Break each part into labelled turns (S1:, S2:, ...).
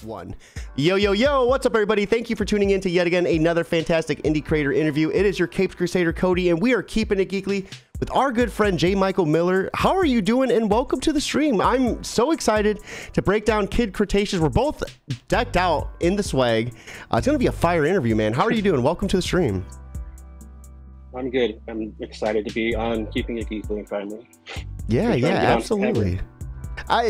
S1: one. Yo, yo, yo, what's up, everybody? Thank you for tuning in to yet again another fantastic indie creator interview. It is your Capes Crusader, Cody, and we are keeping it geekly with our good friend J. Michael Miller. How are you doing? And welcome to the stream. I'm so excited to break down Kid Cretaceous. We're both decked out in the swag. It's going to be a fire interview, man. How are you doing? Welcome to the stream.
S2: I'm good. I'm excited to be on Keeping It Geekly finally.
S1: Yeah, absolutely.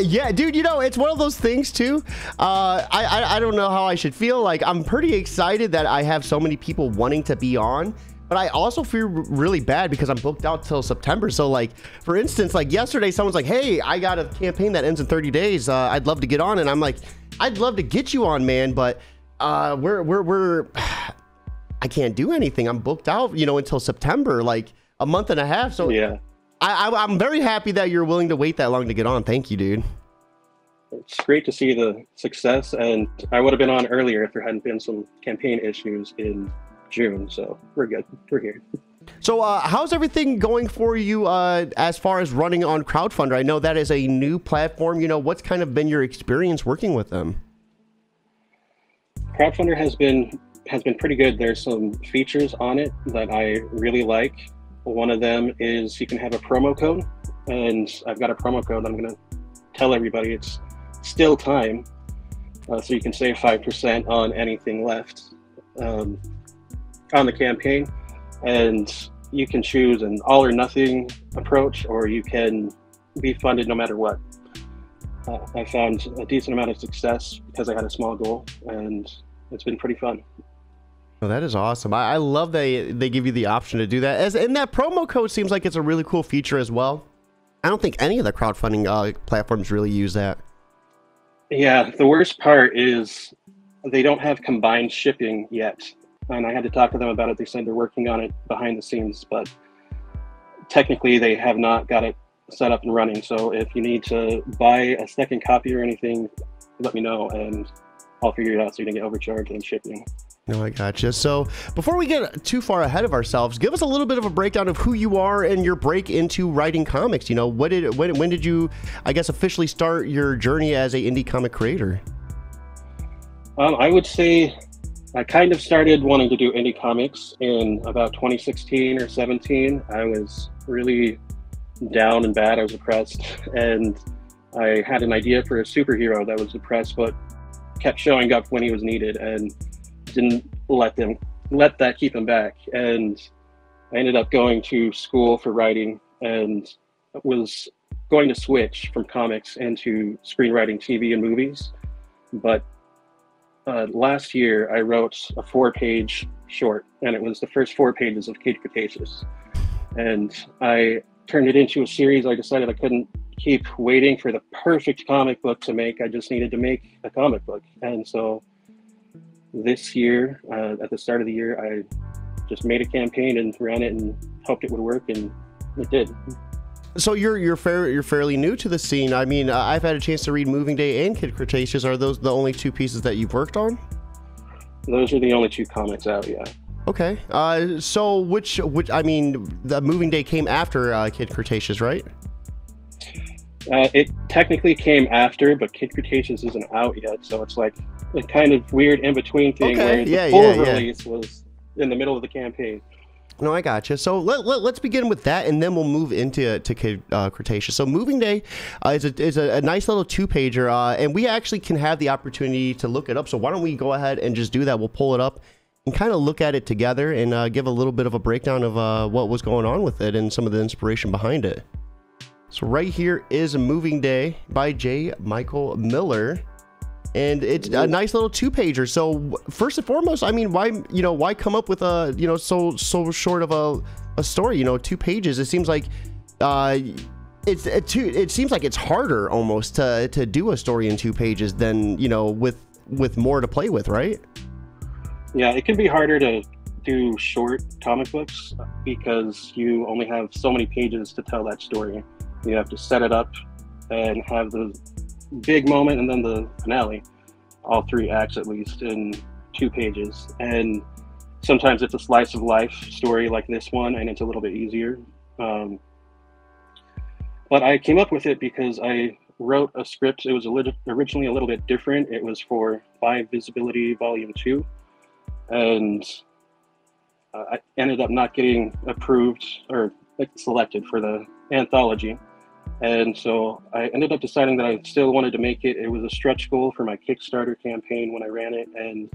S1: Yeah, dude, you know, it's one of those things too. I don't know how I should feel. Like, I'm pretty excited that I have so many people wanting to be on, but I also feel really bad because I'm booked out till September. So, like, for instance, like yesterday, someone's like, hey, I got a campaign that ends in 30 days. I'd love to get on. And I'm like, I'd love to get you on, man, but I can't do anything. I'm booked out, you know, until September, like a month and a half. So yeah, I'm very happy that you're willing to wait that long to get on. Thank you, dude.
S2: It's great to see the success, and I would have been on earlier if there hadn't been some campaign issues in June. So we're good. We're here.
S1: So how's everything going for you as far as running on Crowdfundr? I know that is a new platform. You know, what's kind of been your experience working with them?
S2: Crowdfundr has been pretty good. There's some features on it that I really like. One of them is you can have a promo code, and I've got a promo code I'm going to tell everybody. It's still time, so you can save 5% on anything left on the campaign, and you can choose an all or nothing approach, or you can be funded no matter what. I found a decent amount of success because I had a small goal, and it's been pretty fun.
S1: Oh, that is awesome. I love that they give you the option to do that. And that promo code seems like it's a really cool feature as well. I don't think any of the crowdfunding platforms really use that.
S2: Yeah, the worst part is they don't have combined shipping yet. And I had to talk to them about it. They said they're working on it behind the scenes, but technically they have not got it set up and running. So if you need to buy a second copy or anything, let me know and I'll figure it out so you don't get overcharged on shipping.
S1: No, I gotcha. So before we get too far ahead of ourselves, give us a little bit of a breakdown of who you are and your break into writing comics. You know, when did you, I guess, officially start your journey as a indie comic creator?
S2: I would say I kind of started wanting to do indie comics in about 2016 or 17. I was really down and bad. I was depressed, and I had an idea for a superhero that was depressed, but kept showing up when he was needed and didn't let that keep him back. And I ended up going to school for writing and was going to switch from comics into screenwriting, TV and movies. But last year I wrote a 4-page short, and it was the first 4 pages of Kid Cretaceous. And I turned it into a series. I decided I couldn't keep waiting for the perfect comic book to make. I just needed to make a comic book. And so this year, at the start of the year, I just made a campaign and ran it and hoped it would work, and it did.
S1: So you're fairly new to the scene. I mean, I've had a chance to read Moving Day and Kid Cretaceous. Are those the only 2 pieces that you've worked on?
S2: Those are the only 2 comics out, yeah.
S1: Okay. So which I mean, the Moving Day came after Kid Cretaceous, right?
S2: It technically came after, but Kid Cretaceous isn't out yet, so it's like a kind of weird in-between thing where the full release was in the middle of the campaign.
S1: No, I gotcha. So let's begin with that, and then we'll move into Kid Cretaceous. So Moving Day is a nice little 2-pager, and we actually can have the opportunity to look it up. So why don't we go ahead and just do that? We'll pull it up and kind of look at it together and give a little bit of a breakdown of what was going on with it and some of the inspiration behind it. So right here is Moving Day by J. Michael Miller, and it's a nice little 2-pager. So first and foremost, I mean, why come up with a, you know, so short of a story? You know, 2 pages. It seems like it seems like it's harder almost to do a story in 2 pages than, you know, with more to play with, right?
S2: Yeah, it can be harder to do short comic books because you only have so many pages to tell that story. You have to set it up and have the big moment and then the finale, all 3 acts at least in 2 pages. And sometimes it's a slice of life story like this one, and it's a little bit easier. But I came up with it because I wrote a script. It was originally a little bit different. It was for By Visibility Volume 2. And I ended up not getting approved or selected for the anthology. And so I ended up deciding that I still wanted to make it. It was a stretch goal for my Kickstarter campaign when I ran it. And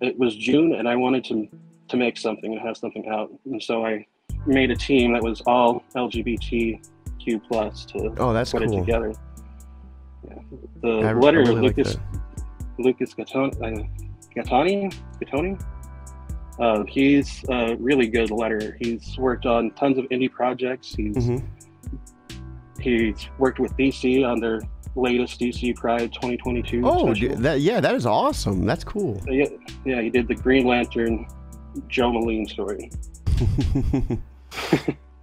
S2: it was June, and I wanted to make something and have something out. And so I made a team that was all LGBTQ+ to
S1: that's
S2: put
S1: cool.
S2: it together. Yeah. The
S1: I
S2: letter
S1: really
S2: Lucas Gattoni. He's a really good letterer. He's worked on tons of indie projects. He's worked with DC on their latest DC Pride 2022.
S1: Oh, that is awesome. That's cool.
S2: Yeah, he did the Green Lantern Joe Moline story.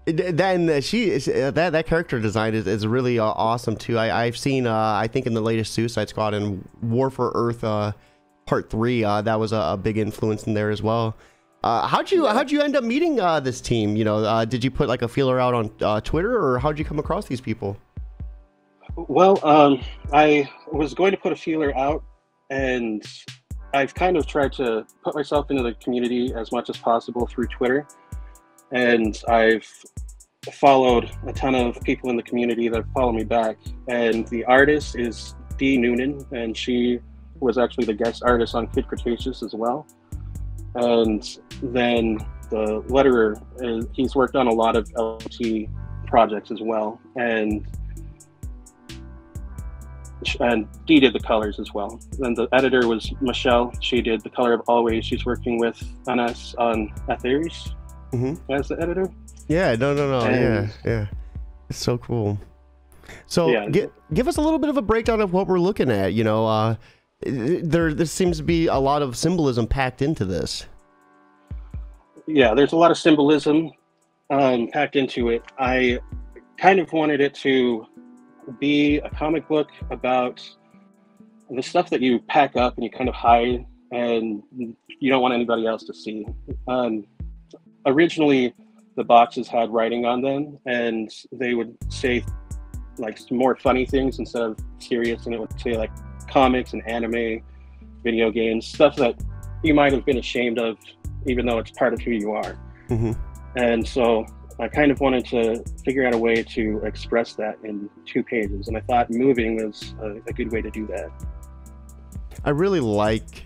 S2: That character design is really awesome too. I've seen I think in the latest Suicide Squad and War for Earth Part 3 that was a big influence in there as well. How'd you end up meeting this team? You know, did you put like a feeler out on Twitter, or how'd you come across these people? Well, I was going to put a feeler out, and I've kind of tried to put myself into the community as much as possible through Twitter. And I've followed a ton of people in the community that follow me back. And the artist is Dee Noonan, and she was actually the guest artist on Kid Cretaceous as well. And then the letterer, he's worked on a lot of LGBT projects as well. And Dee did the colors as well. And the editor was Michelle. She did The Color of Always. She's working with us on Atheris as the editor.
S1: Yeah, no. Yeah. It's so cool. So yeah. Give us a little bit of a breakdown of what we're looking at. You know, there seems to be a lot of symbolism packed into this.
S2: Yeah, there's a lot of symbolism packed into it. I kind of wanted it to be a comic book about the stuff that you pack up and you kind of hide and you don't want anybody else to see. Originally, the boxes had writing on them, and they would say like some more funny things instead of serious, and it would say like comics and anime, video games, stuff that you might have been ashamed of, even though it's part of who you are. And so I kind of wanted to figure out a way to express that in 2 pages, and I thought moving was a good way to do that.
S1: I really like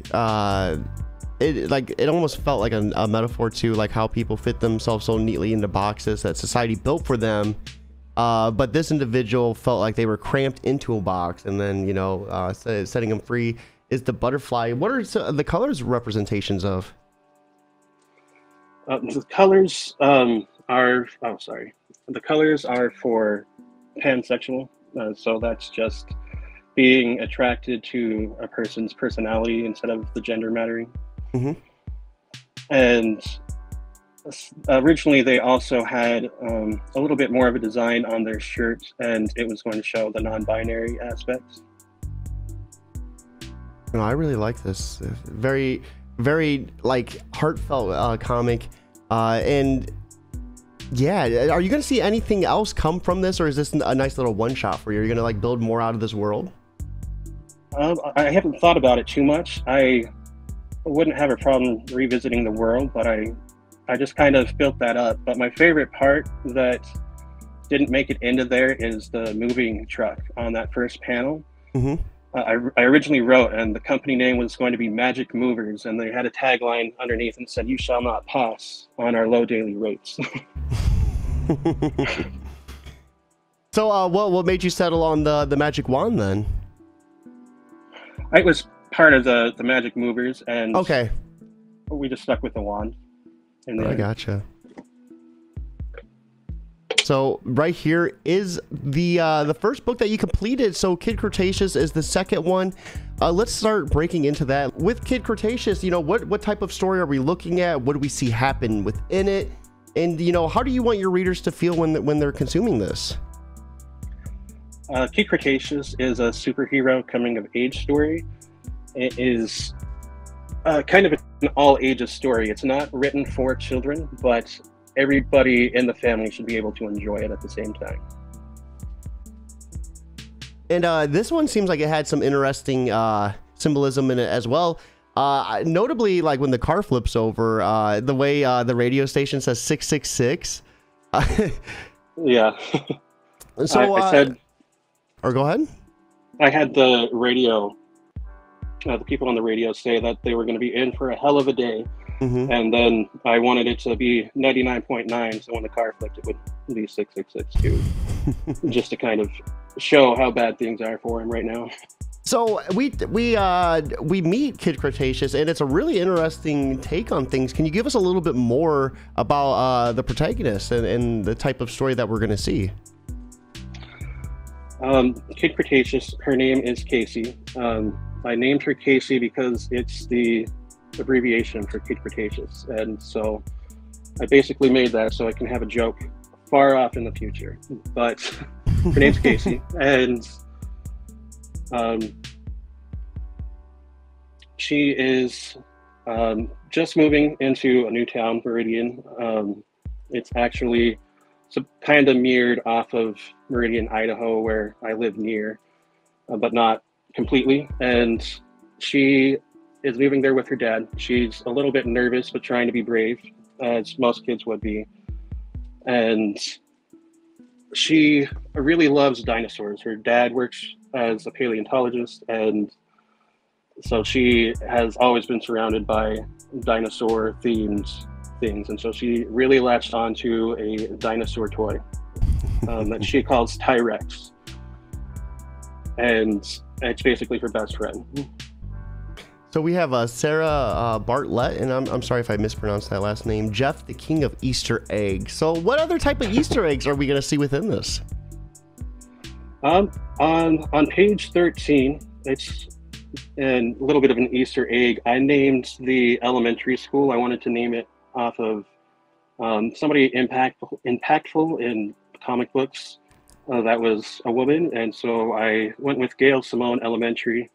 S1: it. Like, it almost felt like a metaphor to like how people fit themselves so neatly into boxes that society built for them. But this individual felt like they were cramped into a box, and then, you know, setting them free is the butterfly. What are the colors representations of?
S2: The colors the colors are for pansexual, so that's just being attracted to a person's personality instead of the gender mattering. And originally they also had a little bit more of a design on their shirt, and it was going to show the non-binary aspects.
S1: No, I really like this. Very, very like heartfelt comic. And yeah, are you gonna see anything else come from this, or is this a nice little one-shot for you? Are you gonna like build more out of this world?
S2: I haven't thought about it too much. I wouldn't have a problem revisiting the world, but I just kind of built that up. But my favorite part that didn't make it into there is the moving truck on that first panel. I originally wrote, and the company name was going to be Magic Movers, and they had a tagline underneath and said, "You shall not pass on our low daily rates."
S1: So what made you settle on the magic wand then?
S2: It was part of the Magic Movers, and
S1: okay,
S2: we just stuck with the wand.
S1: I gotcha. So right here is the first book that you completed. So Kid Cretaceous is the second one. Let's start breaking into that. With Kid Cretaceous, you know, what type of story are we looking at? What do we see happen within it? And, you know, how do you want your readers to feel when they're consuming this?
S2: Kid Cretaceous is a superhero coming of age story. It is kind of an all ages story. It's not written for children, but everybody in the family should be able to enjoy it at the same time.
S1: And this one seems like it had some interesting symbolism in it as well. Notably, like when the car flips over, the way the radio station says 666.
S2: Yeah.
S1: So
S2: I said,
S1: or go ahead.
S2: I had the radio, the people on the radio say that they were going to be in for a hell of a day. And then I wanted it to be 99.9, so when the car flipped, it would be 666 too, just to kind of show how bad things are for him right now.
S1: So we meet Kid Cretaceous, and it's a really interesting take on things. Can you give us a little bit more about the protagonist and the type of story that we're going to see?
S2: Kid Cretaceous, her name is Casey. I named her Casey because it's the abbreviation for Kid Cretaceous, and so I basically made that so I can have a joke far off in the future. But her name's Casey, and she is just moving into a new town, Meridian. It's actually kind of mirrored off of Meridian, Idaho, where I live near, but not completely. And she is moving there with her dad. She's a little bit nervous, but trying to be brave, as most kids would be. And she really loves dinosaurs. Her dad works as a paleontologist, and so she has always been surrounded by dinosaur themed things. And so she really latched onto a dinosaur toy that she calls T-Rex. And it's basically her best friend.
S1: So we have Sarah Bartlett, and I'm sorry if I mispronounced that last name, Jeff, the King of Easter Egg. So what other type of Easter eggs are we going to see within this?
S2: On page 13, it's a little bit of an Easter egg. I named the elementary school. I wanted to name it off of somebody impactful in comic books. That was a woman, and so I went with Gail Simone Elementary.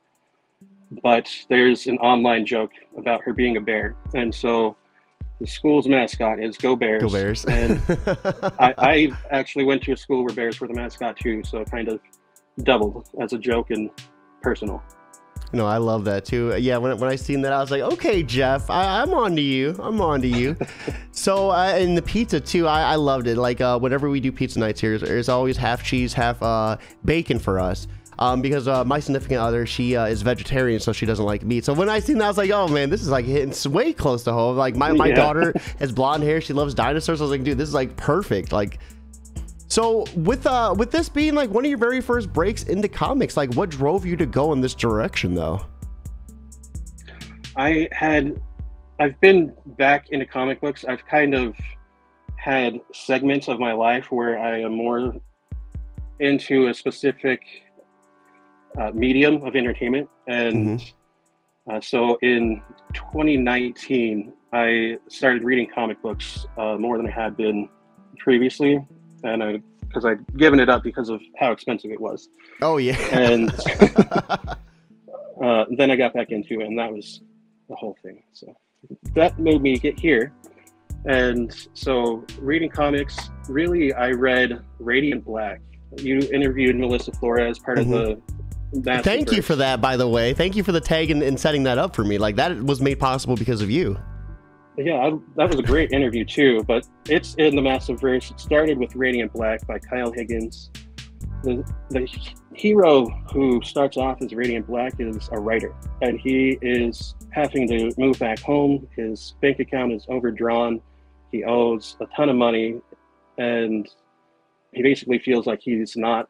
S2: But there's an online joke about her being a bear, and so the school's mascot is Go Bears.
S1: Go Bears.
S2: And I actually went to a school where bears were the mascot too, so it kind of doubled as a joke and personal.
S1: No, I love that too. Yeah, when I seen that, I was like, okay, Jeff, I'm on to you. I'm on to you. So, and the pizza too, I loved it. Like, whenever we do pizza nights here, there's always half cheese, half bacon for us. Because my significant other, she is vegetarian, so she doesn't like meat. So when I seen that, I was like, oh man, this is like hitting way close to home. Like my daughter has blonde hair. She loves dinosaurs. I was like, dude, this is like perfect. Like, so with this being like one of your very first breaks into comics, like what drove you to go in this direction though?
S2: I've been back into comic books. I've kind of had segments of my life where I am more into a specific medium of entertainment, and so in 2019 I started reading comic books more than I had been previously, and because I'd given it up because of how expensive it was.
S1: Oh yeah.
S2: And then I got back into it, and that was the whole thing. So that made me get here. And so reading comics, really, I read Radiant Black. You interviewed Melissa Flores, part of the
S1: Thank you for that, by the way. Thank you for the tag and setting that up for me. Like, that was made possible because of you.
S2: Yeah, that was a great interview too, but it's in the Massiveverse. It started with Radiant Black by Kyle Higgins. The hero who starts off as Radiant Black is a writer, and he is having to move back home. His bank account is overdrawn. He owes a ton of money, and he basically feels like he's not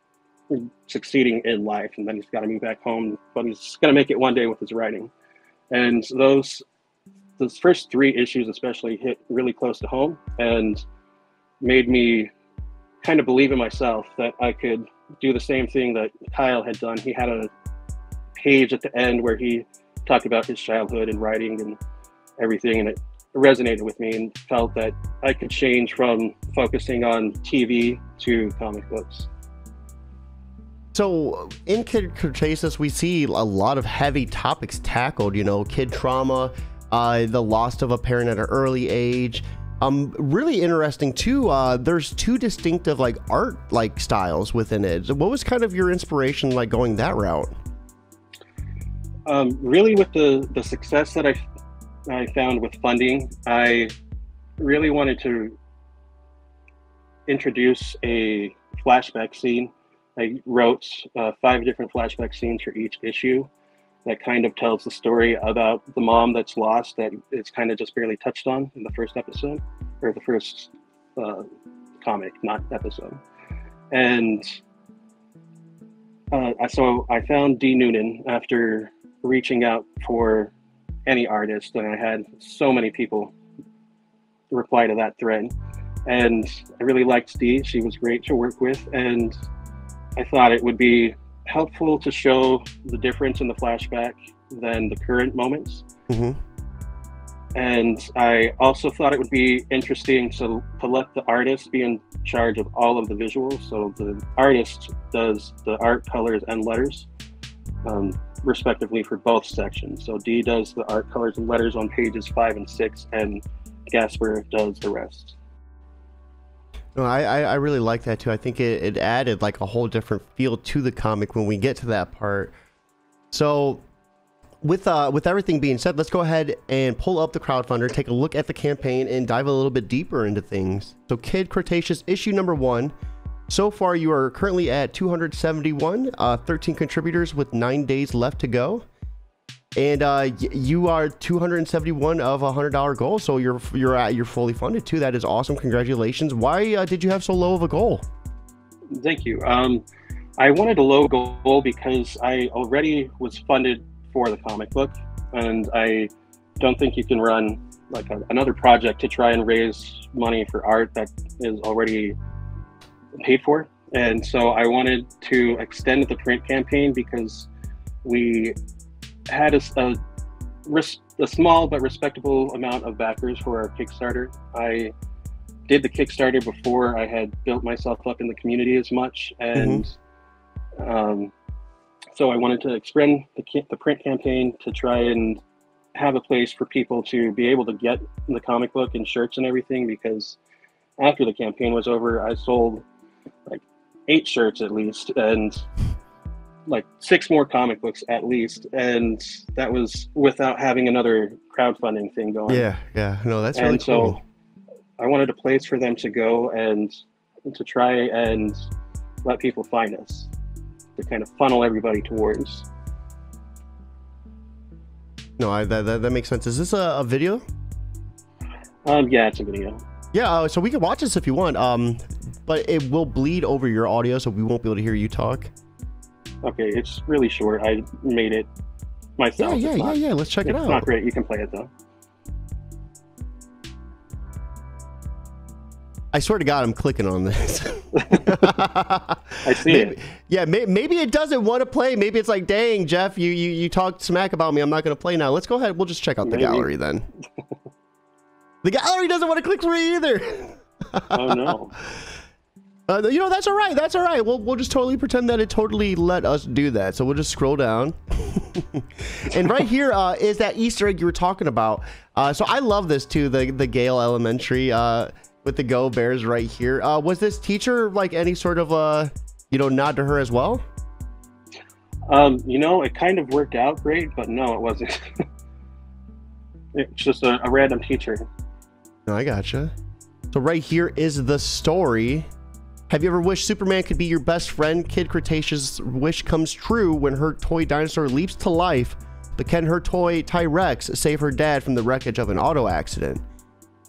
S2: succeeding in life, and then he's got to move back home, but he's going to make it one day with his writing. And those first 3 issues especially hit really close to home and made me kind of believe in myself that I could do the same thing that Kyle had done. He had a page at the end where he talked about his childhood and writing and everything, and it resonated with me, and felt that I could change from focusing on TV to comic books.
S1: So in Kid Cretaceous, we see a lot of heavy topics tackled, you know, kid trauma, the loss of a parent at an early age, Really interesting too. There's two distinctive like art like styles within it. What was kind of your inspiration like going that route?
S2: Really, with the success that I found with funding, I really wanted to introduce a flashback scene. I wrote 5 different flashback scenes for each issue that kind of tells the story about the mom that's lost, that it's kind of just barely touched on in the first episode, or the first comic, not episode. And so I found Dee Noonan after reaching out for any artist, and I had so many people reply to that thread. And I really liked Dee. She was great to work with, and I thought it would be helpful to show the difference in the flashback than the current moments. Mm-hmm. And I also thought it would be interesting to let the artist be in charge of all of the visuals. So the artist does the art, colors, and letters, respectively, for both sections. So Dee does the art, colors, and letters on pages 5 and 6, and Gasper does the rest.
S1: No, I really like that too. I think it added like a whole different feel to the comic when we get to that part. So with everything being said, let's go ahead and pull up the Crowdfundr, take a look at the campaign, and dive a little bit deeper into things. So Kid Cretaceous issue number 1. So far you are currently at 271, 13 contributors with 9 days left to go. And you are 271 of a $100 goal, so you're fully funded too. That is awesome. Congratulations. Why did you have so low of a goal?
S2: Thank you. I wanted a low goal because I already was funded for the comic book, and I don't think you can run like another project to try and raise money for art that is already paid for. And so I wanted to extend the print campaign because we had a small but respectable amount of backers for our Kickstarter. I did the Kickstarter before I had built myself up in the community as much, and so I wanted to extend the print campaign to try and have a place for people to be able to get the comic book and shirts and everything, because after the campaign was over, I sold like 8 shirts at least, and like 6 more comic books at least, and that was without having another crowdfunding thing going.
S1: Yeah, no, that's really cool.
S2: So I wanted a place for them to go and to try and let people find us, to kind of funnel everybody towards.
S1: No, that makes sense. Is this a video?
S2: Yeah, it's a video.
S1: Yeah, so we can watch this if you want, but it will bleed over your audio, so we won't be able to hear you talk.
S2: Okay, it's really short. I made it myself.
S1: Yeah. Let's check it out.
S2: It's not great. You can play it though.
S1: I swear to God, I'm clicking on this.
S2: I see it.
S1: Yeah, maybe it doesn't want to play. Maybe it's like, dang, Jeff, you talked smack about me. I'm not going to play now. Let's go ahead. We'll just check out the gallery then. The gallery doesn't want to click for me either.
S2: Oh no.
S1: You know, that's all right. That's all right. We'll just totally pretend that it totally let us do that. So we'll just scroll down. And right here is that Easter egg you were talking about. So I love this too, the Gale Elementary with the Go Bears right here. Was this teacher like any sort of, nod to her as well?
S2: You know, it kind of worked out great, but no, it wasn't. It's just a random teacher.
S1: No, I gotcha. So right here is the story. Have you ever wished Superman could be your best friend? Kid Cretaceous' wish comes true when her toy dinosaur leaps to life, but can her toy T-Rex save her dad from the wreckage of an auto accident?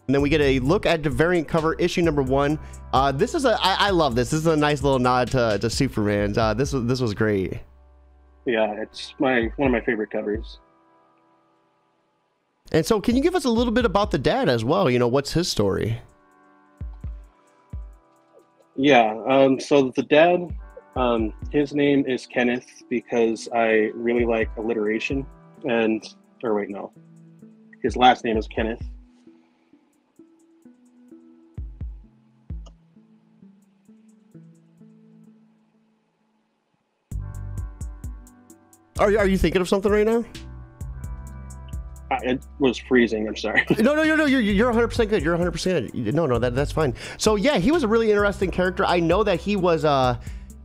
S1: And then we get a look at the variant cover, issue number 1. This is I love this. This is a nice little nod to Superman. This was great.
S2: Yeah, it's one of my favorite covers.
S1: And so can you give us a little bit about the dad as well? You know, what's his story?
S2: Yeah, so the dad, his name is Kenneth because I really like alliteration, his last name is Kenneth.
S1: Are you thinking of something right now?
S2: it was freezing. I'm sorry.
S1: No. You're 100% good. You're 100%. No, that's fine. So yeah, he was a really interesting character. I know that he was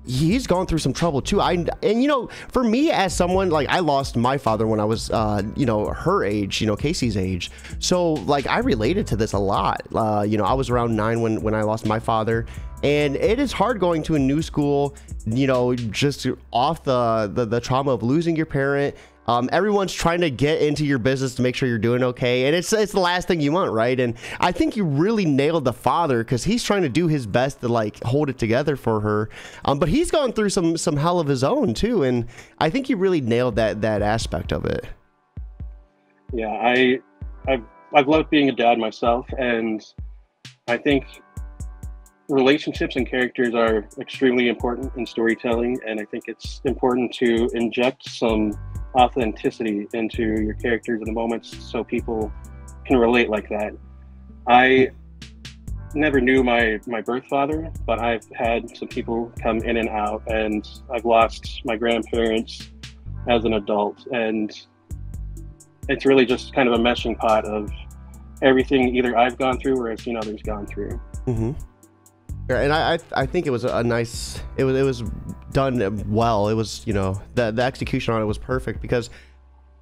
S1: he's gone through some trouble too. And you know, for me as someone, like, I lost my father when I was you know, her age, you know, Casey's age. So like, I related to this a lot. You know, I was around 9 when I lost my father, and it is hard going to a new school, you know, just off the trauma of losing your parent. Everyone's trying to get into your business to make sure you're doing okay, and it's the last thing you want, right? And I think you really nailed the father, because he's trying to do his best to like hold it together for her, but he's gone through some hell of his own too, and I think you really nailed that aspect of it.
S2: Yeah, I've loved being a dad myself, and I think relationships and characters are extremely important in storytelling, and I think it's important to inject some authenticity into your characters in the moments so people can relate like that. I never knew my birth father, but I've had some people come in and out, and I've lost my grandparents as an adult, and it's really just kind of a meshing pot of everything either I've gone through or I've seen others gone through.
S1: Mm-hmm. And I think it was a nice, it was done well. It was, you know, the execution on it was perfect, because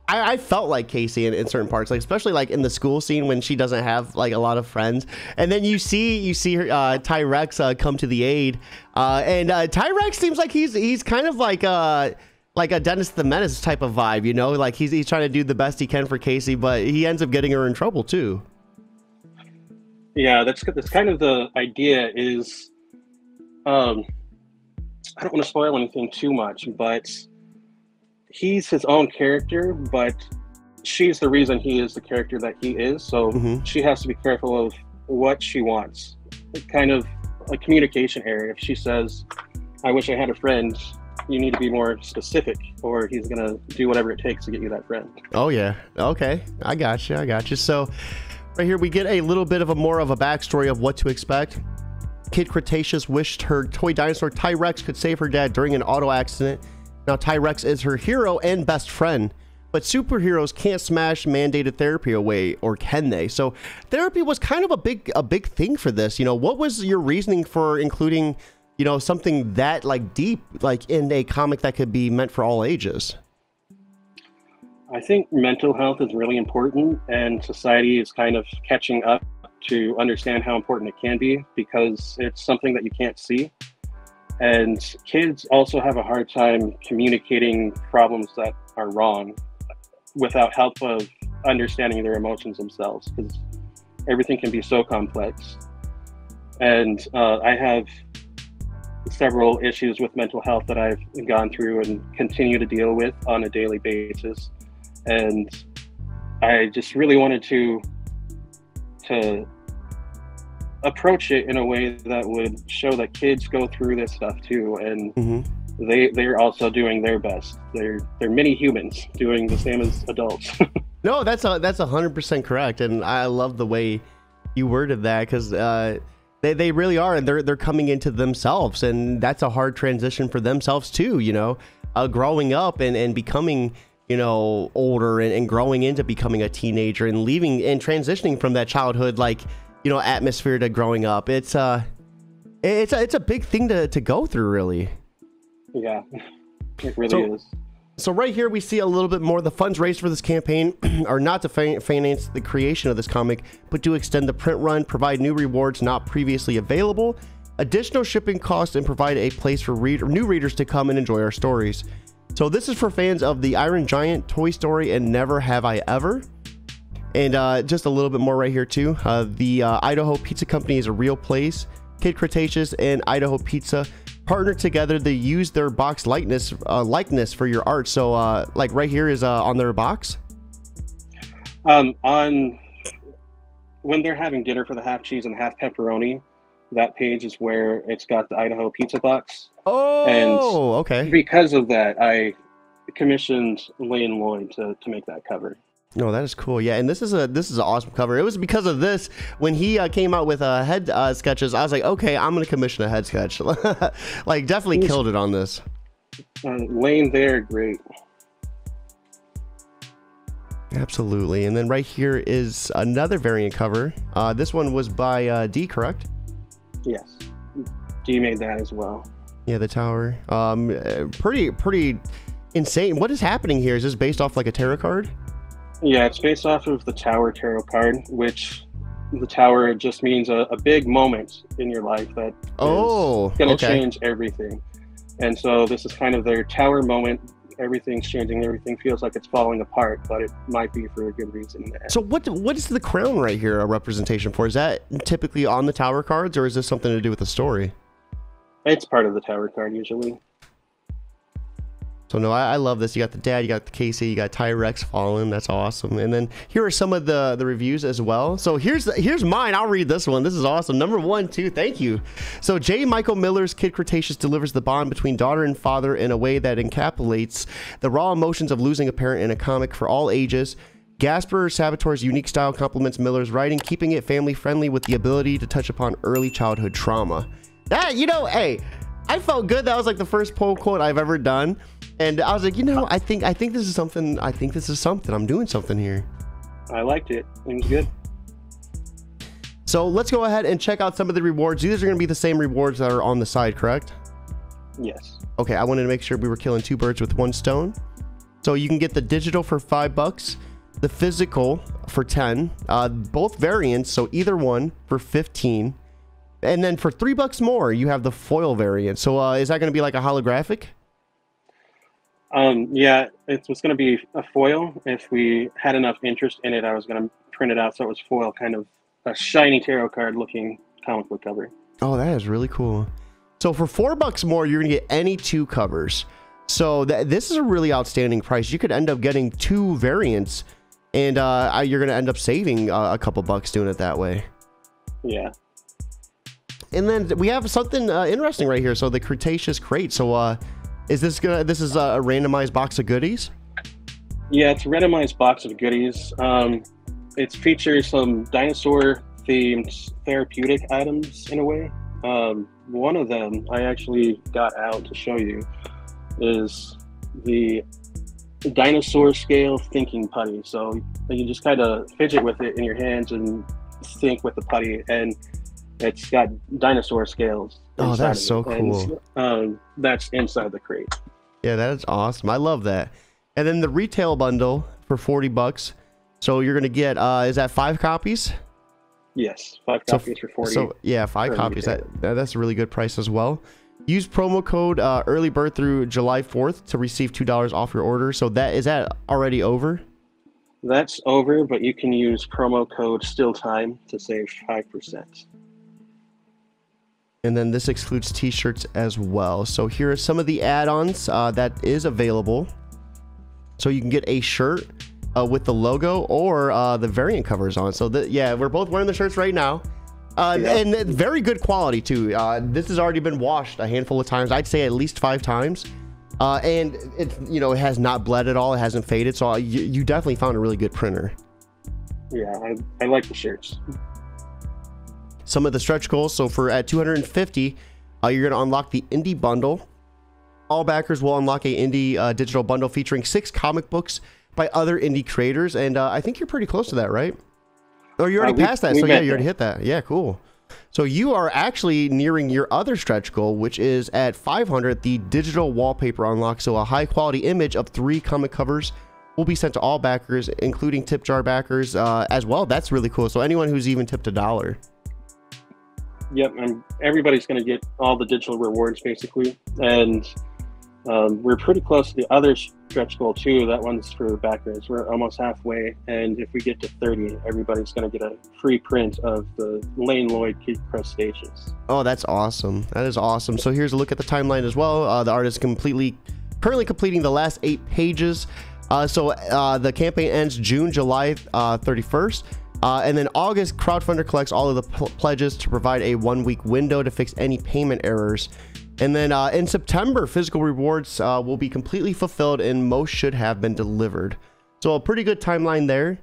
S1: I felt like Casey in certain parts, like especially like in the school scene when she doesn't have like a lot of friends, and then you see her Ty-Rex come to the aid, and Ty-Rex seems like he's kind of like a Dennis the Menace type of vibe, you know, like he's trying to do the best he can for Casey, but he ends up getting her in trouble too.
S2: Yeah, that's kind of the idea is, I don't want to spoil anything too much, but he's his own character, but she's the reason he is the character that he is. So she has to be careful of what she wants. Kind of a communication area. If she says, I wish I had a friend, you need to be more specific, or he's going to do whatever it takes to get you that friend. Oh,
S1: yeah. Okay. I got you. So right here, we get a little bit of more of a backstory of what to expect. Kid Cretaceous wished her toy dinosaur Ty-Rex could save her dad during an auto accident. Now Ty-Rex is her hero and best friend, but superheroes can't smash mandated therapy away, or can they? So therapy was kind of a big thing for this. You know, what was your reasoning for including, you know, something that like deep, like in a comic that could be meant for all ages?
S2: I think mental health is really important, and society is kind of catching up to understand how important it can be, because it's something that you can't see. And kids also have a hard time communicating problems that are wrong without help of understanding their emotions themselves, because everything can be so complex. And I have several issues with mental health that I've gone through and continue to deal with on a daily basis. And I just really wanted to approach it in a way that would show that kids go through this stuff too, and they're also doing their best. They're mini humans doing the same as adults.
S1: No, that's 100% correct, and I love the way you worded that, because they really are, and they're coming into themselves, and that's a hard transition for themselves too. You know, growing up and becoming, you know, older and growing into becoming a teenager and leaving and transitioning from that childhood, like, you know, atmosphere to growing up. It's a big thing to go through, really.
S2: Yeah, it really is.
S1: So right here we see a little bit more. The funds raised for this campaign are not to finance the creation of this comic, but to extend the print run, provide new rewards not previously available, additional shipping costs, and provide a place for new readers to come and enjoy our stories. So this is for fans of the Iron Giant, Toy Story, and Never Have I Ever. And just a little bit more right here too. The Idaho Pizza Company is a real place. Kid Cretaceous and Idaho Pizza partnered together to use their box likeness for your art. So like right here is on their box.
S2: On when they're having dinner for the half cheese and half pepperoni, that page is where it's got the Idaho Pizza box.
S1: Oh, and okay.
S2: Because of that, I commissioned Lane Lloyd to make that cover.
S1: No, that is cool. Yeah, and this is an awesome cover. It was because of this when he came out with head sketches. I was like, okay, I'm gonna commission a head sketch. Like, definitely killed it on this.
S2: Lane there, great.
S1: Absolutely. And then right here is another variant cover. This one was by D, correct?
S2: Yes. D made that as well.
S1: Yeah, the tower. Pretty insane. What is happening here? Is this based off like a tarot card?
S2: Yeah, it's based off of the Tower tarot card, which the Tower just means a big moment in your life that is going to change everything. And so this is kind of their Tower moment. Everything's changing. Everything feels like it's falling apart, but it might be for a good reason.
S1: So what is the crown right here a representation for? Is that typically on the Tower cards, or is this something to do with the story?
S2: It's part of the Tower card usually.
S1: So no, I love this. You got the dad, you got the Casey, you got Tyrex fallen. That's awesome. And then here are some of the reviews as well. So here's mine. I'll read this one. This is awesome. Number 1, 2. Thank you. So J. Michael Miller's Kid Cretaceous delivers the bond between daughter and father in a way that encapsulates the raw emotions of losing a parent in a comic for all ages. Gasper Sabator's unique style complements Miller's writing, keeping it family friendly with the ability to touch upon early childhood trauma. That, hey, I felt good. That was like the first poll quote I've ever done. And I was like, I think this is something. I think this is something. I'm doing something here.
S2: I liked it. It was good.
S1: So let's go ahead and check out some of the rewards. These are going to be the same rewards that are on the side, correct?
S2: Yes.
S1: Okay, I wanted to make sure we were killing 2 birds with 1 stone. So you can get the digital for $5, the physical for 10, both variants. So either one for 15, and then for $3 more, you have the foil variant. So is that going to be like a holographic?
S2: Yeah, it was going to be a foil. If we had enough interest in it, I was going to print it out so it was foil, kind of a shiny tarot card looking comic book cover. Oh,
S1: that is really cool. So for $4 more, you're going to get any 2 covers. So this is a really outstanding price. You could end up getting 2 variants, and you're going to end up saving a couple bucks doing it that way.
S2: Yeah.
S1: And then we have something interesting right here. So the Cretaceous crate. So this is a randomized box of goodies?
S2: Yeah, it's a randomized box of goodies. It features some dinosaur themed therapeutic items in a way. One of them I actually got out to show you is the dinosaur scale thinking putty. So you just kind of fidget with it in your hands and think with the putty, and it's got dinosaur scales.
S1: Oh, that's so cool.
S2: And, that's inside the crate.
S1: Yeah, that is awesome. I love that. And then the retail bundle for $40. So you're going to get, is that 5 copies?
S2: Yes, 5 copies for 40.
S1: So yeah, 5 copies. That's a really good price as well. Use promo code early bird through July 4th to receive $2 off your order. So is that already over?
S2: That's over, but you can use promo code still time to save 5%.
S1: And then this excludes t-shirts as well. So here are some of the add-ons that is available. So you can get a shirt with the logo or the variant covers on. So yeah, we're both wearing the shirts right now. And very good quality too. This has already been washed a handful of times. I'd say at least 5 times. And it has not bled at all. It hasn't faded. So you definitely found a really good printer.
S2: Yeah, I like the shirts.
S1: Some of the stretch goals. So at 250, you're going to unlock the indie bundle. All backers will unlock a indie digital bundle featuring 6 comic books by other indie creators. And I think you're pretty close to that, right? Or you already passed that. So yeah, you already hit that. Yeah, cool. So you are actually nearing your other stretch goal, which is at 500, the digital wallpaper unlock. So a high quality image of 3 comic covers will be sent to all backers, including tip jar backers as well. That's really cool. So anyone who's even tipped $1.
S2: Yep, and everybody's going to get all the digital rewards basically. And we're pretty close to the other stretch goal too. That one's for backers. We're almost halfway, and if we get to 30, everybody's going to get a free print of the Lane Lloyd Kid Cretaceous.
S1: Oh, that's awesome. That is awesome. So here's a look at the timeline as well. The artist currently completing the last 8 pages. So the campaign ends July 31st. And then August, Crowdfundr collects all of the pledges to provide a 1-week window to fix any payment errors. And then in September, physical rewards will be completely fulfilled and most should have been delivered. So a pretty good timeline there.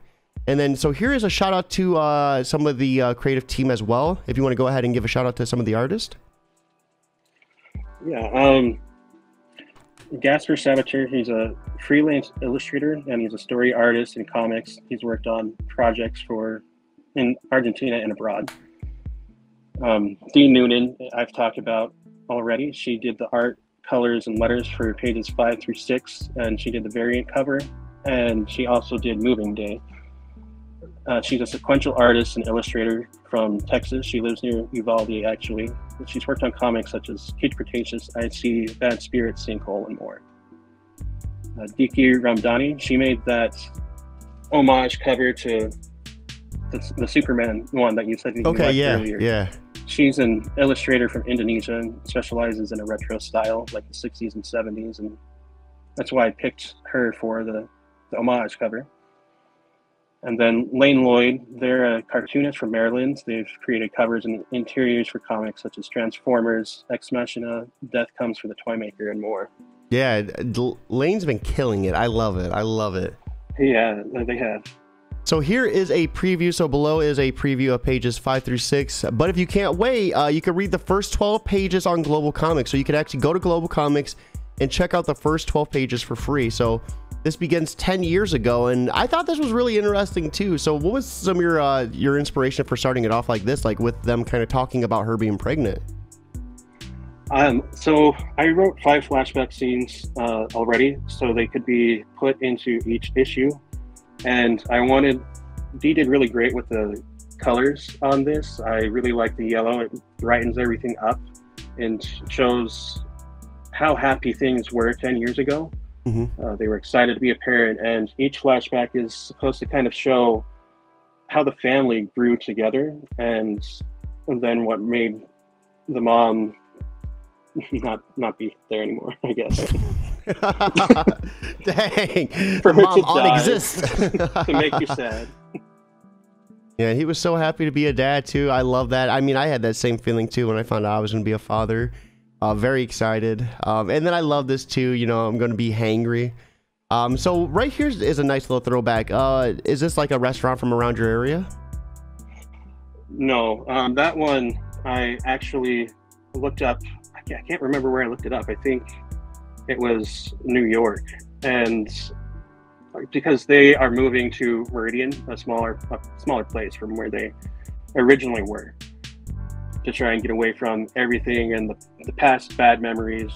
S1: And then so here is a shout out to some of the creative team as well. If you want to go ahead and give a shout out to some of the artists.
S2: Yeah. Gasper Sabater, he's a freelance illustrator and he's a story artist in comics. He's worked on projects in Argentina and abroad. Dee Noonan, I've talked about already. She did the art, colors, and letters for pages 5 through 6, and she did the variant cover, and she also did Moving Day. She's a sequential artist and illustrator from Texas. She lives near Uvalde, actually. She's worked on comics such as Cretaceous, I See, Bad Spirits, Sinkhole, and more. Diki Ramdani, she made that homage cover to the Superman one that you said you liked earlier.
S1: Yeah.
S2: She's an illustrator from Indonesia and specializes in a retro style like the 60s and 70s, and that's why I picked her for the homage cover. And then Lane Lloyd, they're a cartoonist from Maryland. They've created covers and interiors for comics such as Transformers, Ex Machina, Death Comes for the Toymaker, and more.
S1: Yeah, Lane's been killing it. I love it. I love it.
S2: Yeah, they have.
S1: So here is a preview. So below is a preview of pages 5 through 6. But if you can't wait, you can read the first 12 pages on Global Comics. So you can actually go to Global Comics and check out the first 12 pages for free. So this begins 10 years ago, and I thought this was really interesting too. So what was some of your inspiration for starting it off like this, like with them kind of talking about her being pregnant?
S2: So I wrote 5 flashback scenes already, so they could be put into each issue. And Dee did really great with the colors on this. I really like the yellow. It brightens everything up and shows how happy things were 10 years ago. Mm-hmm. They were excited to be a parent, and each flashback is supposed to kind of show how the family grew together, and then what made the mom not be there anymore, I guess.
S1: Dang,
S2: for her
S1: mom
S2: to
S1: exists
S2: to make you sad.
S1: Yeah, he was so happy to be a dad too. I love that. I mean, I had that same feeling too when I found out I was going to be a father. Very excited. And then I love this too. You know, I'm going to be hangry. So right here is a nice little throwback. Is this like a restaurant from around your area?
S2: No, that one I actually looked up. I can't remember where I looked it up. I think it was New York, and because they are moving to Meridian, a smaller place from where they originally were, to try and get away from everything and the past bad memories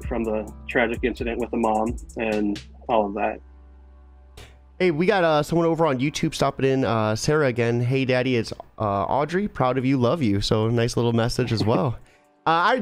S2: from the tragic incident with the mom and all of that.
S1: Hey, we got someone over on YouTube stopping in. Sarah again. Hey, Daddy, it's Audrey. Proud of you, love you. So nice little message as well. I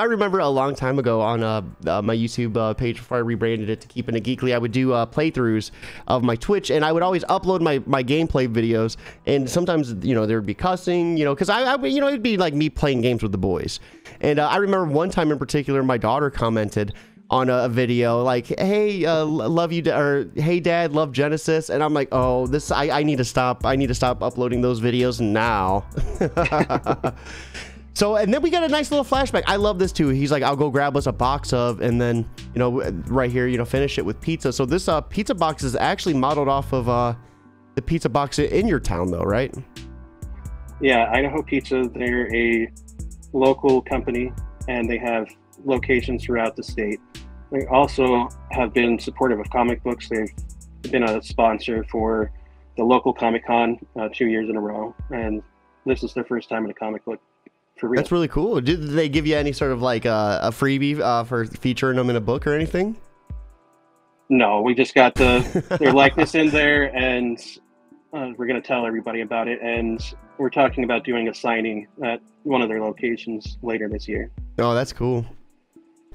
S1: remember a long time ago on my YouTube page before I rebranded it to Keeping It Geekly, I would do playthroughs of my Twitch, and I would always upload my gameplay videos, and sometimes, you know, there would be cussing, you know, because I you know, it'd be like me playing games with the boys. And I remember one time in particular, my daughter commented on a video like, hey, love you, or hey dad, love Genesis. And I'm like, oh, this, I need to stop uploading those videos now. So, and then we got a nice little flashback. I love this too. He's like, I'll go grab us a box of, and then, you know, right here, you know, finish it with pizza. So this pizza box is actually modeled off of the pizza box in your town though, right?
S2: Yeah, Idaho Pizza, they're a local company and they have locations throughout the state. They also have been supportive of comic books. They've been a sponsor for the local Comic-Con 2 years in a row. And this is their first time in a comic book.
S1: That's really cool. Did they give you any sort of like a freebie for featuring them in a book or anything?
S2: No, we just got their likeness in there, and we're going to tell everybody about it. And we're talking about doing a signing at one of their locations later this year. Oh,
S1: that's cool.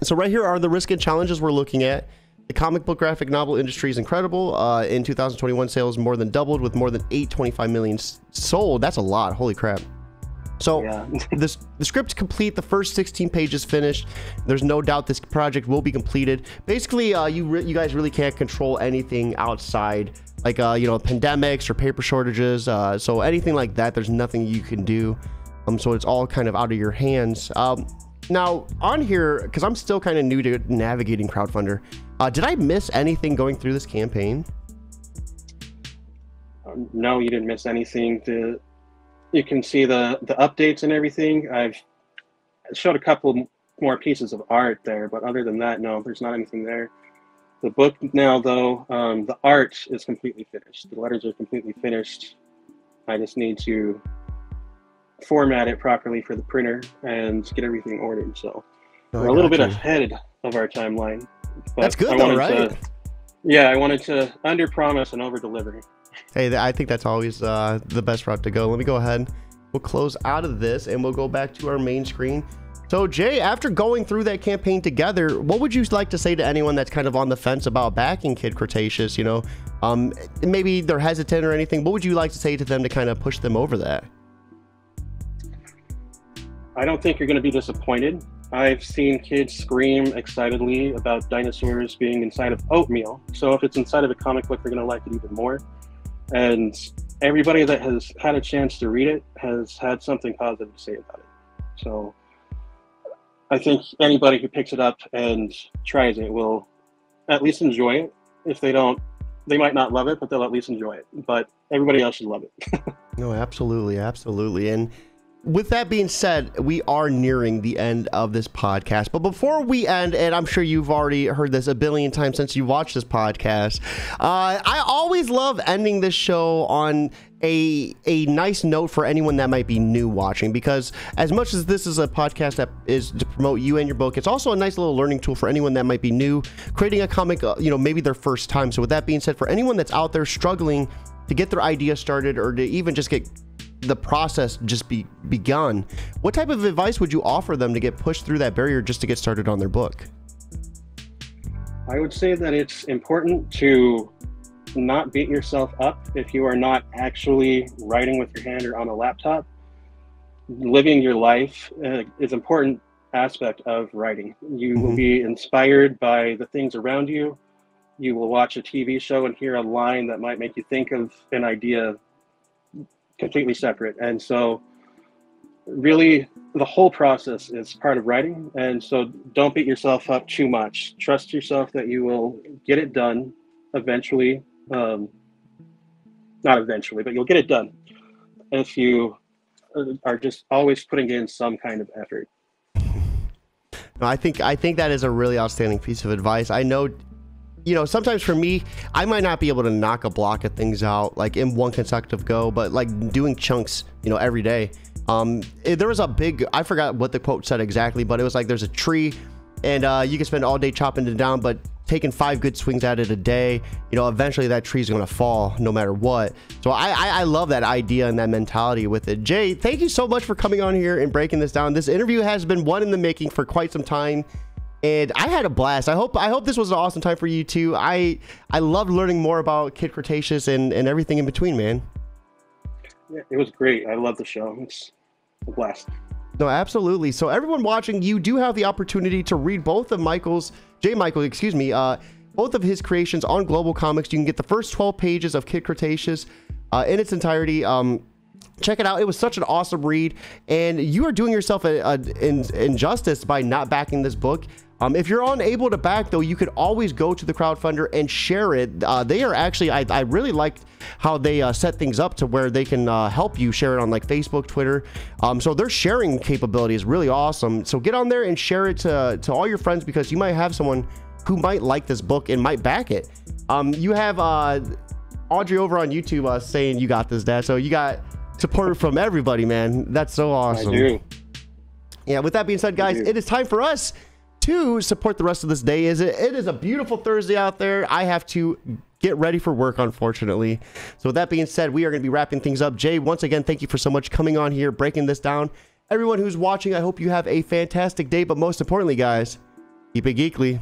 S1: So right here are the risks and challenges we're looking at. The comic book graphic novel industry is incredible. In 2021, sales more than doubled with more than 825 million sold. That's a lot. Holy crap. So yeah. The script's complete. The first 16 pages finished. There's no doubt this project will be completed. Basically, you guys really can't control anything outside, like you know, pandemics or paper shortages. So anything like that, there's nothing you can do. So it's all kind of out of your hands. Now on here, because I'm still kind of new to navigating Crowdfundr, did I miss anything going through this campaign?
S2: No, you didn't miss anything. You can see the updates and everything. I've showed a couple more pieces of art there, but other than that, no, there's not anything there. The book now, though, the art is completely finished. The letters are completely finished. I just need to format it properly for the printer and get everything ordered. So we're a little bit ahead of our timeline. But
S1: that's good, though, right?
S2: I wanted to under-promise and over-deliver.
S1: Hey, I think that's always the best route to go. Let me go ahead. We'll close out of this, and we'll go back to our main screen. So, Jay, after going through that campaign together, what would you like to say to anyone that's kind of on the fence about backing Kid Cretaceous? You know, maybe they're hesitant or anything. What would you like to say to them to kind of push them over that?
S2: I don't think you're going to be disappointed. I've seen kids scream excitedly about dinosaurs being inside of oatmeal. So if it's inside of a comic book, they're going to like it even more. And everybody that has had a chance to read it has had something positive to say about it. So I think anybody who picks it up and tries it will at least enjoy it. If they don't, they might not love it, but they'll at least enjoy it. But everybody else should love it.
S1: No, absolutely, absolutely. And with that being said, we are nearing the end of this podcast. But before we end, and I'm sure you've already heard this a billion times since you watched this podcast, I always love ending this show on a nice note for anyone that might be new watching, because as much as this is a podcast that is to promote you and your book, it's also a nice little learning tool for anyone that might be new creating a comic, you know, maybe their first time. So with that being said, for anyone that's out there struggling to get their idea started or to even just get the process begun, what type of advice would you offer them to get pushed through that barrier just to get started on their book?
S2: I would say that it's important to not beat yourself up if you are not actually writing with your hand or on a laptop. Living your life is an important aspect of writing. You will be inspired by the things around you. You will watch a TV show and hear a line that might make you think of an idea completely separate. And so really the whole process is part of writing. And so don't beat yourself up too much. Trust yourself that you will get it done eventually. Not eventually, but you'll get it done if you are just always putting in some kind of effort.
S1: No, I think that is a really outstanding piece of advice. I know, you know, sometimes for me, I might not be able to knock a block of things out like in one consecutive go, but like doing chunks, you know, every day. There was a big, I forgot what the quote said exactly, but it was like there's a tree and you can spend all day chopping it down, but taking 5 good swings at it a day, you know, eventually that tree's going to fall no matter what. So I love that idea and that mentality with it. Jay, thank you so much for coming on here and breaking this down. This interview has been one in the making for quite some time, and I had a blast. I hope this was an awesome time for you too. I loved learning more about Kid Cretaceous and everything in between, man.
S2: Yeah, it was great. I love the show. It's a blast.
S1: No, absolutely. So everyone watching, you do have the opportunity to read both of J. Michael, excuse me, both of his creations on Global Comics. You can get the first 12 pages of Kid Cretaceous in its entirety. Check it out. It was such an awesome read, and you are doing yourself an injustice by not backing this book. If you're unable to back, though, you could always go to the Crowdfundr and share it. They are actually, I really liked how they set things up to where they can help you share it on like Facebook, Twitter. So their sharing capability is really awesome. So get on there and share it to all your friends, because you might have someone who might like this book and might back it. You have Audrey over on YouTube saying you got this, Dad. So you got support from everybody, man. That's so awesome.
S2: I do.
S1: Yeah, with that being said, guys, it is time for us to support the rest of this day. It is a beautiful Thursday out there. I have to get ready for work, unfortunately. So with that being said, we are going to be wrapping things up. Jay, once again, thank you for so much coming on here, breaking this down. Everyone who's watching, I hope you have a fantastic day, but most importantly, guys, keep it geekly.